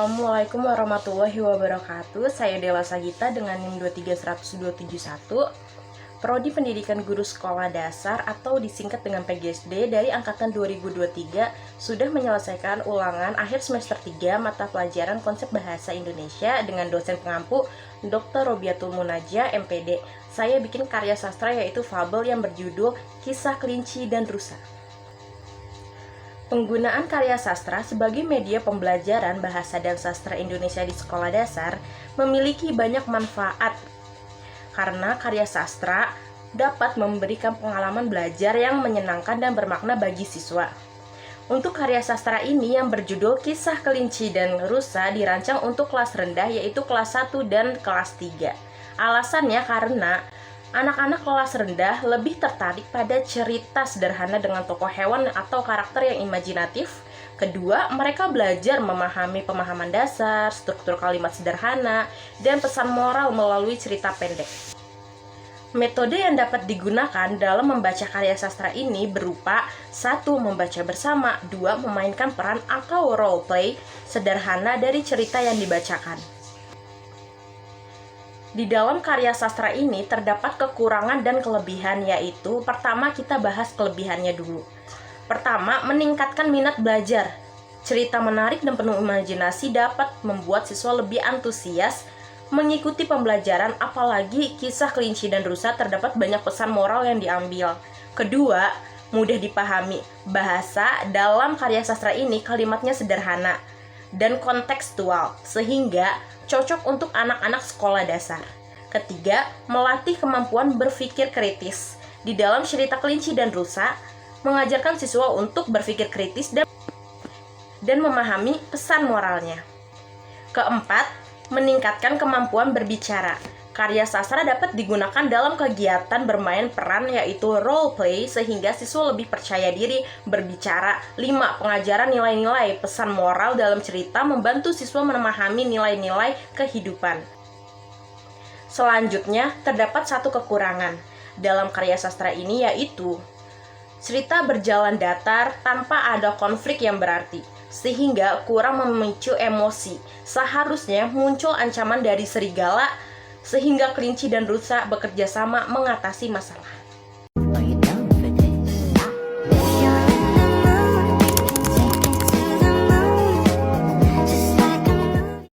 Assalamualaikum warahmatullahi wabarakatuh. Saya Dewa Sagita dengan NIM 2310271, Prodi Pendidikan Guru Sekolah Dasar atau disingkat dengan PGSD dari angkatan 2023 sudah menyelesaikan ulangan akhir semester 3 mata pelajaran Konsep Bahasa Indonesia dengan dosen pengampu Dr. Robiatul Munajjah, MPD. Saya bikin karya sastra yaitu fabel yang berjudul Kisah Kelinci dan Rusa. Penggunaan karya sastra sebagai media pembelajaran bahasa dan sastra Indonesia di sekolah dasar memiliki banyak manfaat karena karya sastra dapat memberikan pengalaman belajar yang menyenangkan dan bermakna bagi siswa. Untuk karya sastra ini yang berjudul Kisah Kelinci dan Rusa dirancang untuk kelas rendah yaitu kelas 1 dan kelas 3. Alasannya karena anak-anak kelas rendah lebih tertarik pada cerita sederhana dengan tokoh hewan atau karakter yang imajinatif. Kedua, mereka belajar memahami pemahaman dasar, struktur kalimat sederhana, dan pesan moral melalui cerita pendek. Metode yang dapat digunakan dalam membaca karya sastra ini berupa 1. Membaca bersama, 2. Memainkan peran atau role play sederhana dari cerita yang dibacakan. Di dalam karya sastra ini terdapat kekurangan dan kelebihan, yaitu pertama kita bahas kelebihannya dulu. Pertama, meningkatkan minat belajar. Cerita menarik dan penuh imajinasi dapat membuat siswa lebih antusias mengikuti pembelajaran, apalagi Kisah Kelinci dan Rusa terdapat banyak pesan moral yang diambil. Kedua, mudah dipahami. Bahasa dalam karya sastra ini kalimatnya sederhana dan kontekstual, sehingga cocok untuk anak-anak sekolah dasar. Ketiga, melatih kemampuan berpikir kritis. Di dalam cerita Kelinci dan Rusa, mengajarkan siswa untuk berpikir kritis dan memahami pesan moralnya. Keempat, meningkatkan kemampuan berbicara. Karya sastra dapat digunakan dalam kegiatan bermain peran yaitu role play sehingga siswa lebih percaya diri berbicara. 5. Pengajaran nilai-nilai. Pesan moral dalam cerita membantu siswa memahami nilai-nilai kehidupan. Selanjutnya, terdapat satu kekurangan dalam karya sastra ini yaitu cerita berjalan datar tanpa ada konflik yang berarti, sehingga kurang memicu emosi. Seharusnya muncul ancaman dari serigala sehingga kelinci dan rusa bekerja sama mengatasi masalah.